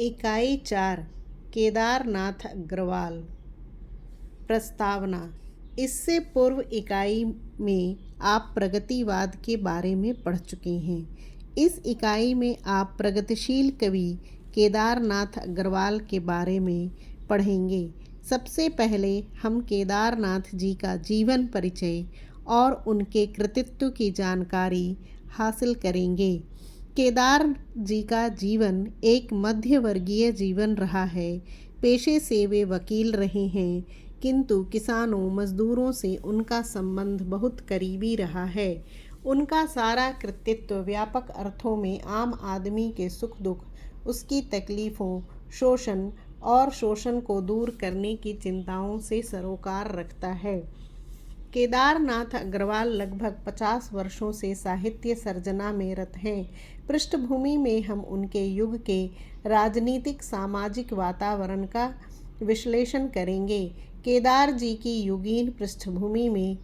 इकाई 4 केदारनाथ अग्रवाल। प्रस्तावना। इससे पूर्व इकाई में आप प्रगतिवाद के बारे में पढ़ चुके हैं। इस इकाई में आप प्रगतिशील कवि केदारनाथ अग्रवाल के बारे में पढ़ेंगे। सबसे पहले हम केदारनाथ जी का जीवन परिचय और उनके कृतित्व की जानकारी हासिल करेंगे। केदार जी का जीवन एक मध्य वर्गीय जीवन रहा है। पेशे से वे वकील रहे हैं, किंतु किसानों मजदूरों से उनका संबंध बहुत करीबी रहा है। उनका सारा कृतित्व व्यापक अर्थों में आम आदमी के सुख दुख, उसकी तकलीफ़ों, शोषण और शोषण को दूर करने की चिंताओं से सरोकार रखता है। केदारनाथ अग्रवाल लगभग 50 वर्षों से साहित्य सर्जना में रत हैं। पृष्ठभूमि में हम उनके युग के राजनीतिक सामाजिक वातावरण का विश्लेषण करेंगे। केदार जी की युगीन पृष्ठभूमि में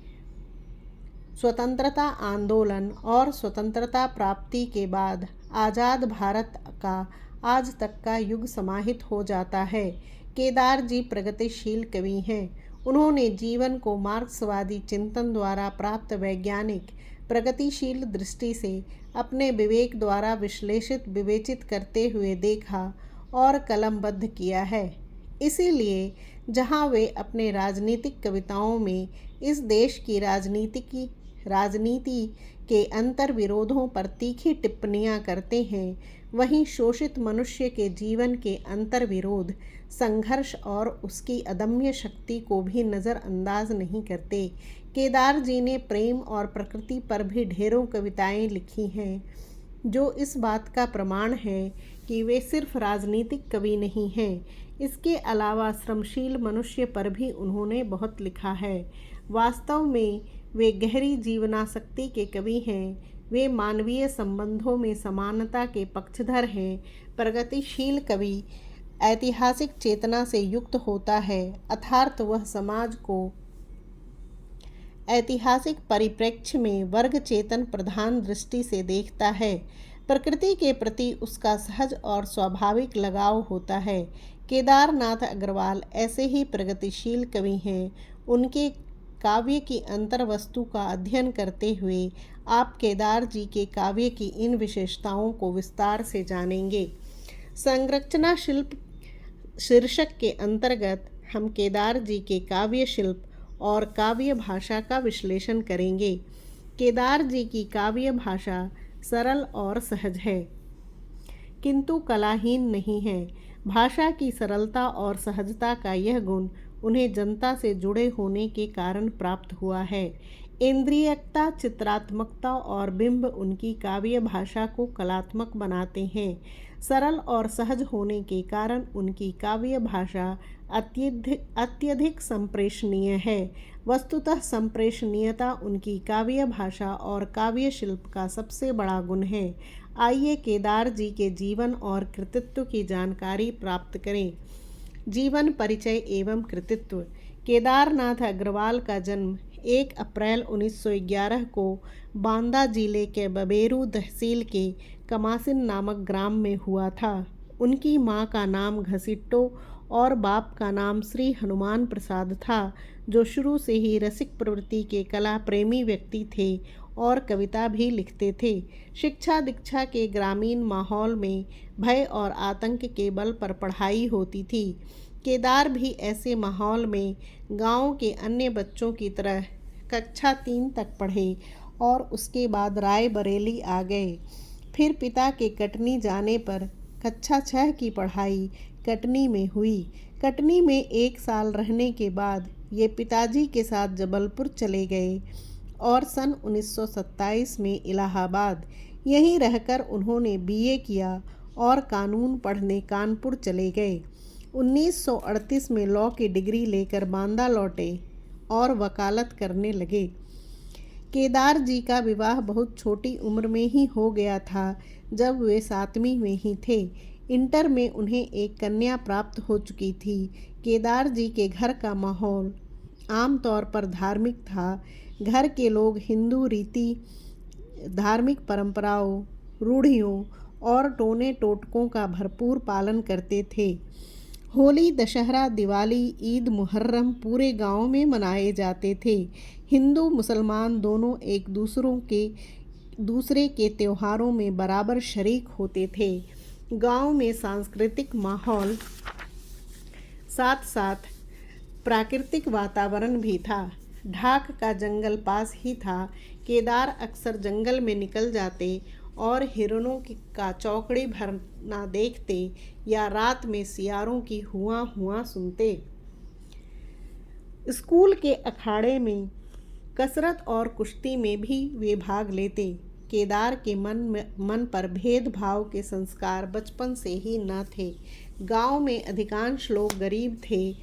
स्वतंत्रता आंदोलन और स्वतंत्रता प्राप्ति के बाद आज़ाद भारत का आज तक का युग समाहित हो जाता है। केदार जी प्रगतिशील कवि हैं। उन्होंने जीवन को मार्क्सवादी चिंतन द्वारा प्राप्त वैज्ञानिक प्रगतिशील दृष्टि से अपने विवेक द्वारा विश्लेषित विवेचित करते हुए देखा और कलमबद्ध किया है। इसीलिए जहाँ वे अपने राजनीतिक कविताओं में इस देश की राजनीति के अंतर विरोधों पर तीखी टिप्पणियाँ करते हैं, वहीं शोषित मनुष्य के जीवन के अंतर विरोध, संघर्ष और उसकी अदम्य शक्ति को भी नज़रअंदाज नहीं करते। केदार जी ने प्रेम और प्रकृति पर भी ढेरों कविताएं लिखी हैं, जो इस बात का प्रमाण है कि वे सिर्फ राजनीतिक कवि नहीं हैं। इसके अलावा श्रमशील मनुष्य पर भी उन्होंने बहुत लिखा है। वास्तव में वे गहरी जीवनासक्ति के कवि हैं। वे मानवीय संबंधों में समानता के पक्षधर हैं। प्रगतिशील कवि ऐतिहासिक चेतना से युक्त होता है, अर्थात वह समाज को ऐतिहासिक परिप्रेक्ष्य में वर्ग चेतन प्रधान दृष्टि से देखता है। प्रकृति के प्रति उसका सहज और स्वाभाविक लगाव होता है। केदारनाथ अग्रवाल ऐसे ही प्रगतिशील कवि हैं। उनके काव्य की अंतर्वस्तु का अध्ययन करते हुए आप केदार जी के काव्य की इन विशेषताओं को विस्तार से जानेंगे। संरचना शिल्प शीर्षक के अंतर्गत हम केदार जी के काव्य शिल्प और काव्य भाषा का विश्लेषण करेंगे। केदार जी की काव्य भाषा सरल और सहज है, किंतु कलाहीन नहीं है। भाषा की सरलता और सहजता का यह गुण उन्हें जनता से जुड़े होने के कारण प्राप्त हुआ है। इंद्रियकता, चित्रात्मकता और बिंब उनकी काव्य भाषा को कलात्मक बनाते हैं। सरल और सहज होने के कारण उनकी काव्य भाषा अत्यधिक संप्रेषणीय है। वस्तुतः संप्रेषणीयता उनकी काव्य भाषा और काव्य शिल्प का सबसे बड़ा गुण है। आइए केदार जी के जीवन और कृतित्व की जानकारी प्राप्त करें। जीवन परिचय एवं कृतित्व। केदारनाथ अग्रवाल का जन्म 1 अप्रैल 1911 को बांदा जिले के बबेरू तहसील के कमासिन नामक ग्राम में हुआ था। उनकी मां का नाम घसीटो और बाप का नाम श्री हनुमान प्रसाद था, जो शुरू से ही रसिक प्रवृत्ति के कला प्रेमी व्यक्ति थे और कविता भी लिखते थे। शिक्षा दीक्षा के ग्रामीण माहौल में भय और आतंक के बल पर पढ़ाई होती थी। केदार भी ऐसे माहौल में गांव के अन्य बच्चों की तरह कक्षा 3 तक पढ़े और उसके बाद रायबरेली आ गए। फिर पिता के कटनी जाने पर कक्षा 6 की पढ़ाई कटनी में हुई। कटनी में 1 साल रहने के बाद ये पिताजी के साथ जबलपुर चले गए और सन 1927 में इलाहाबाद, यहीं रहकर उन्होंने बीए किया और कानून पढ़ने कानपुर चले गए। 1938 में लॉ की डिग्री लेकर बांदा लौटे और वकालत करने लगे। केदार जी का विवाह बहुत छोटी उम्र में ही हो गया था, जब वे 7वीं में ही थे। इंटर में उन्हें एक कन्या प्राप्त हो चुकी थी। केदार जी के घर का माहौल आमतौर पर धार्मिक था। घर के लोग हिंदू रीति, धार्मिक परंपराओं, रूढ़ियों और टोने टोटकों का भरपूर पालन करते थे। होली, दशहरा, दिवाली, ईद, मुहर्रम पूरे गांव में मनाए जाते थे। हिंदू मुसलमान दोनों एक दूसरे के त्योहारों में बराबर शरीक होते थे। गांव में सांस्कृतिक माहौल साथ साथ प्राकृतिक वातावरण भी था। ढाक का जंगल पास ही था। केदार अक्सर जंगल में निकल जाते और हिरणों का चौकड़ी भरना देखते या रात में सियारों की हुआ हुआ सुनते। स्कूल के अखाड़े में कसरत और कुश्ती में भी वे भाग लेते। केदार के मन पर भेदभाव के संस्कार बचपन से ही न थे। गांव में अधिकांश लोग गरीब थे।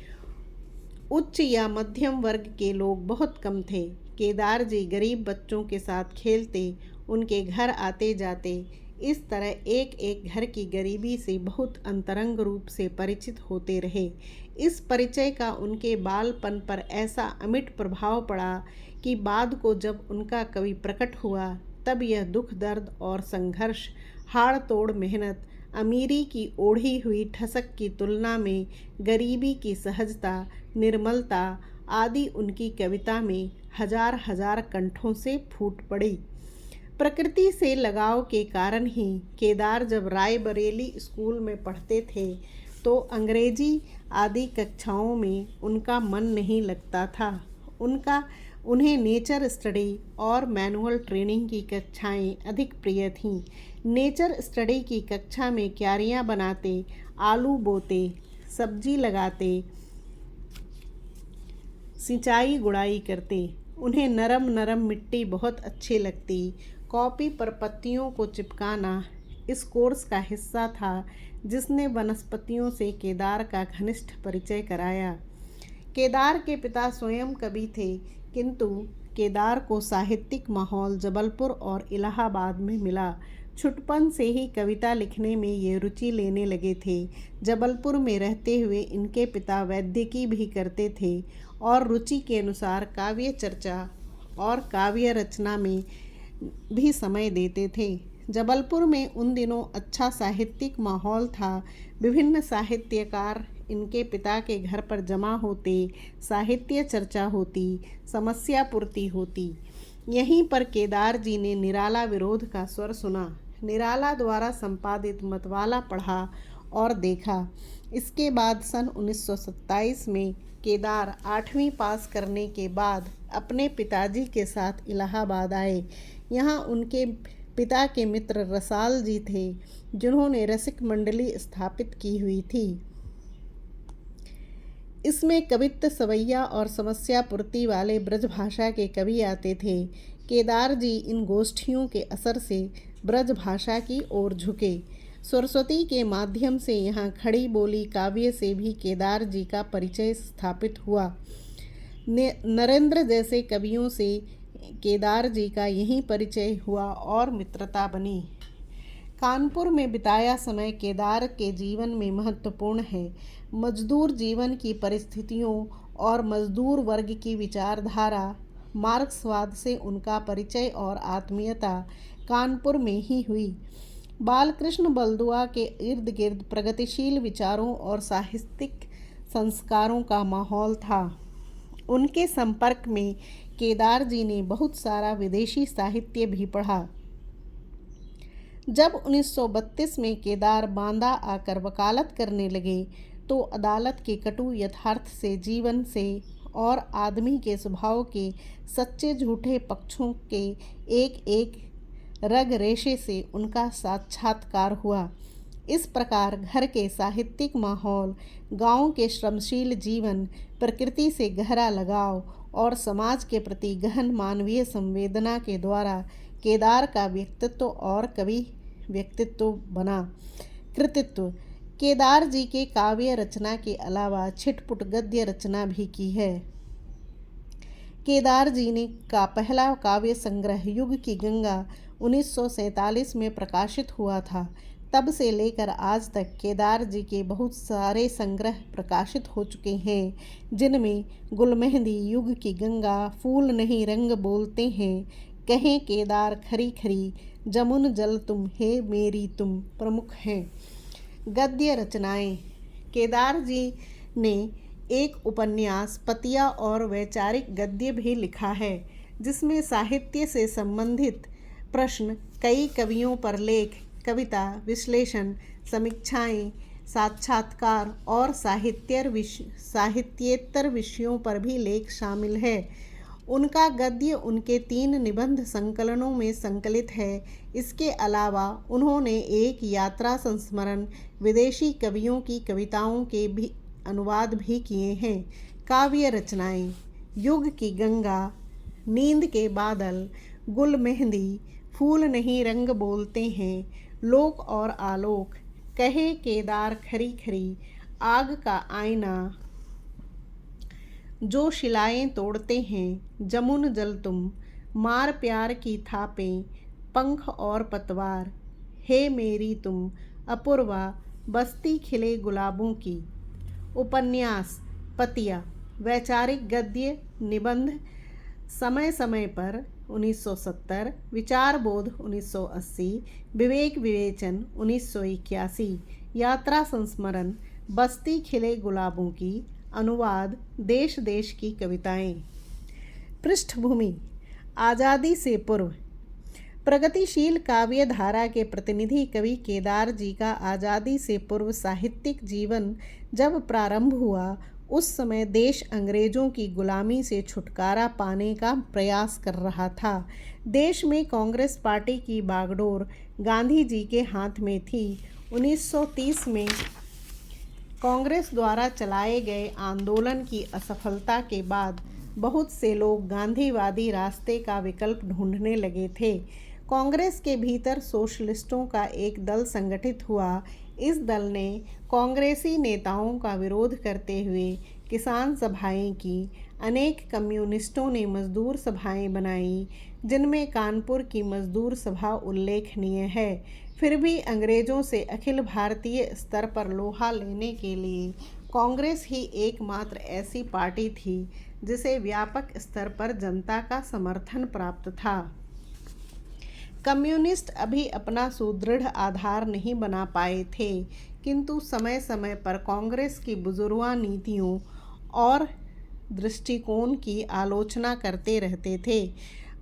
उच्च या मध्यम वर्ग के लोग बहुत कम थे। केदार जी गरीब बच्चों के साथ खेलते, उनके घर आते जाते। इस तरह एक एक घर की गरीबी से बहुत अंतरंग रूप से परिचित होते रहे। इस परिचय का उनके बालपन पर ऐसा अमिट प्रभाव पड़ा कि बाद को जब उनका कवि प्रकट हुआ तब यह दुख, दर्द और संघर्ष, हाड़ तोड़ मेहनत, अमीरी की ओढ़ी हुई ठसक की तुलना में गरीबी की सहजता, निर्मलता आदि उनकी कविता में हजार हजार कंठों से फूट पड़ी। प्रकृति से लगाव के कारण ही केदार जब रायबरेली स्कूल में पढ़ते थे तो अंग्रेजी आदि कक्षाओं में उनका मन नहीं लगता था। उन्हें नेचर स्टडी और मैनुअल ट्रेनिंग की कक्षाएं अधिक प्रिय थीं। नेचर स्टडी की कक्षा में क्यारियां बनाते, आलू बोते, सब्जी लगाते, सिंचाई गुड़ाई करते। उन्हें नरम नरम मिट्टी बहुत अच्छी लगती। कॉपी पर पत्तियों को चिपकाना इस कोर्स का हिस्सा था जिसने वनस्पतियों से केदार का घनिष्ठ परिचय कराया। केदार के पिता स्वयं कवि थे, किंतु केदार को साहित्यिक माहौल जबलपुर और इलाहाबाद में मिला। छुटपन से ही कविता लिखने में ये रुचि लेने लगे थे। जबलपुर में रहते हुए इनके पिता वैद्यकी भी करते थे और रुचि के अनुसार काव्य चर्चा और काव्य रचना में भी समय देते थे। जबलपुर में उन दिनों अच्छा साहित्यिक माहौल था। विभिन्न साहित्यकार इनके पिता के घर पर जमा होते, साहित्य चर्चा होती, समस्या पूर्ति होती। यहीं पर केदार जी ने निराला विरोध का स्वर सुना। निराला द्वारा संपादित मतवाला पढ़ा और देखा। इसके बाद सन 1927 में केदार 8वीं पास करने के बाद अपने पिताजी के साथ इलाहाबाद आए। यहाँ उनके पिता के मित्र रसाल जी थे, जिन्होंने रसिक मंडली स्थापित की हुई थी। इसमें कवित्त, सवैया और समस्या पूर्ति वाले ब्रजभाषा के कवि आते थे। केदार जी इन गोष्ठियों के असर से ब्रजभाषा की ओर झुके। सरस्वती के माध्यम से यहाँ खड़ी बोली काव्य से भी केदार जी का परिचय स्थापित हुआ। नरेंद्र जैसे कवियों से केदार जी का यही परिचय हुआ और मित्रता बनी। कानपुर में बिताया समय केदार के जीवन में महत्वपूर्ण है। मजदूर जीवन की परिस्थितियों और मजदूर वर्ग की विचारधारा, मार्क्सवाद से उनका परिचय और आत्मीयता कानपुर में ही हुई। बालकृष्ण बलदुआ के इर्द गिर्द प्रगतिशील विचारों और साहित्यिक संस्कारों का माहौल था। उनके संपर्क में केदार जी ने बहुत सारा विदेशी साहित्य भी पढ़ा। जब 1932 में केदार बांदा आकर वकालत करने लगे तो अदालत के कटु यथार्थ से, जीवन से और आदमी के स्वभाव के सच्चे झूठे पक्षों के एक एक रग रेशे से उनका साक्षात्कार हुआ। इस प्रकार घर के साहित्यिक माहौल, गांव के श्रमशील जीवन, प्रकृति से गहरा लगाव और समाज के प्रति गहन मानवीय संवेदना के द्वारा केदार का व्यक्तित्व और कवि व्यक्तित्व बना। कृतित्व: केदार जी के काव्य रचना के अलावा छिटपुट गद्य रचना भी की है। केदार जी ने का पहला काव्य संग्रह युग की गंगा 1947 में प्रकाशित हुआ था। तब से लेकर आज तक केदार जी के बहुत सारे संग्रह प्रकाशित हो चुके हैं, जिनमें गुलमेहंदी, युग की गंगा, फूल नहीं रंग बोलते हैं, कहें केदार खरी खरी, जमुन जल तुम हे मेरी तुम प्रमुख हैं। गद्य रचनाएं। केदार जी ने एक उपन्यास पतिया और वैचारिक गद्य भी लिखा है, जिसमें साहित्य से संबंधित प्रश्न, कई कवियों पर लेख, कविता, विश्लेषण, समीक्षाएं, साक्षात्कार और साहित्येतर विषयों पर भी लेख शामिल है। उनका गद्य उनके 3 निबंध संकलनों में संकलित है। इसके अलावा उन्होंने एक यात्रा संस्मरण, विदेशी कवियों की कविताओं के भी अनुवाद भी किए हैं। काव्य रचनाएं। युग की गंगा, नींद के बादल, गुल मेहंदी, फूल नहीं रंग बोलते हैं, लोक और आलोक, कहे केदार खरी खरी, आग का आईना, जो शिलाएं तोड़ते हैं, जमुन जल तुम, मार प्यार की थापें, पंख और पतवार, हे मेरी तुम, अपूर्वा, बस्ती खिले गुलाबों की। उपन्यास पतिया, वैचारिक गद्य निबंध समय समय पर 1970, विचार बोध 1980, विवेक विवेचन 1981, यात्रा संस्मरण, बस्ती खिले गुलाबों की, अनुवाद, देश देश की कविताएं। पृष्ठभूमि। आज़ादी से पूर्व। प्रगतिशील काव्य धारा के प्रतिनिधि कवि केदार जी का आज़ादी से पूर्व साहित्यिक जीवन जब प्रारंभ हुआ, उस समय देश अंग्रेजों की गुलामी से छुटकारा पाने का प्रयास कर रहा था। देश में कांग्रेस पार्टी की बागडोर गांधी जी के हाथ में थी। 1930 में कांग्रेस द्वारा चलाए गए आंदोलन की असफलता के बाद बहुत से लोग गांधीवादी रास्ते का विकल्प ढूंढने लगे थे। कांग्रेस के भीतर सोशलिस्टों का एक दल संगठित हुआ। इस दल ने कांग्रेसी नेताओं का विरोध करते हुए किसान सभाएं की। अनेक कम्युनिस्टों ने मजदूर सभाएं बनाई, जिनमें कानपुर की मजदूर सभा उल्लेखनीय है। फिर भी अंग्रेजों से अखिल भारतीय स्तर पर लोहा लेने के लिए कांग्रेस ही एकमात्र ऐसी पार्टी थी जिसे व्यापक स्तर पर जनता का समर्थन प्राप्त था। कम्युनिस्ट अभी अपना सुदृढ़ आधार नहीं बना पाए थे, किंतु समय समय पर कांग्रेस की बुजुर्गा नीतियों और दृष्टिकोण की आलोचना करते रहते थे।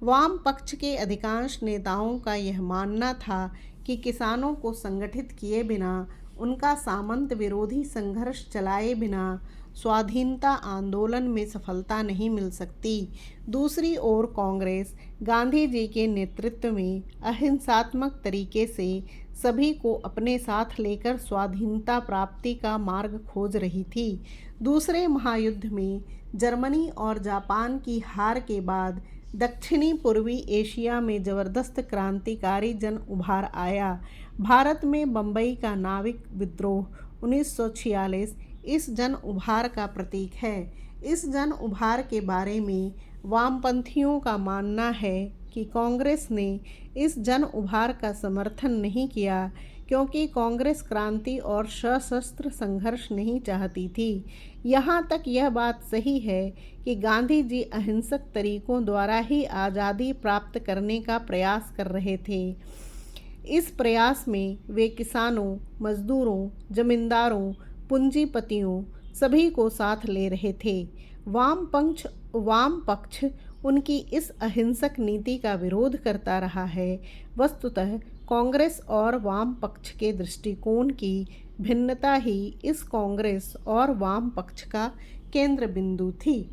वाम पक्ष के अधिकांश नेताओं का यह मानना था कि किसानों को संगठित किए बिना, उनका सामंत विरोधी संघर्ष चलाए बिना स्वाधीनता आंदोलन में सफलता नहीं मिल सकती। दूसरी ओर कांग्रेस गांधी जी के नेतृत्व में अहिंसात्मक तरीके से सभी को अपने साथ लेकर स्वाधीनता प्राप्ति का मार्ग खोज रही थी। दूसरे महायुद्ध में जर्मनी और जापान की हार के बाद दक्षिणी पूर्वी एशिया में जबरदस्त क्रांतिकारी जन उभार आया। भारत में बम्बई का नाविक विद्रोह 1946 इस जन उभार का प्रतीक है। इस जन उभार के बारे में वामपंथियों का मानना है कि कांग्रेस ने इस जन उभार का समर्थन नहीं किया, क्योंकि कांग्रेस क्रांति और सशस्त्र संघर्ष नहीं चाहती थी। यहाँ तक यह बात सही है कि गांधी जी अहिंसक तरीकों द्वारा ही आज़ादी प्राप्त करने का प्रयास कर रहे थे। इस प्रयास में वे किसानों, मजदूरों, जमींदारों, पूंजीपतियों सभी को साथ ले रहे थे। वाम पक्ष उनकी इस अहिंसक नीति का विरोध करता रहा है। वस्तुतः कांग्रेस और वाम पक्ष के दृष्टिकोण की भिन्नता ही इस कांग्रेस और वाम पक्ष का केंद्र बिंदु थी।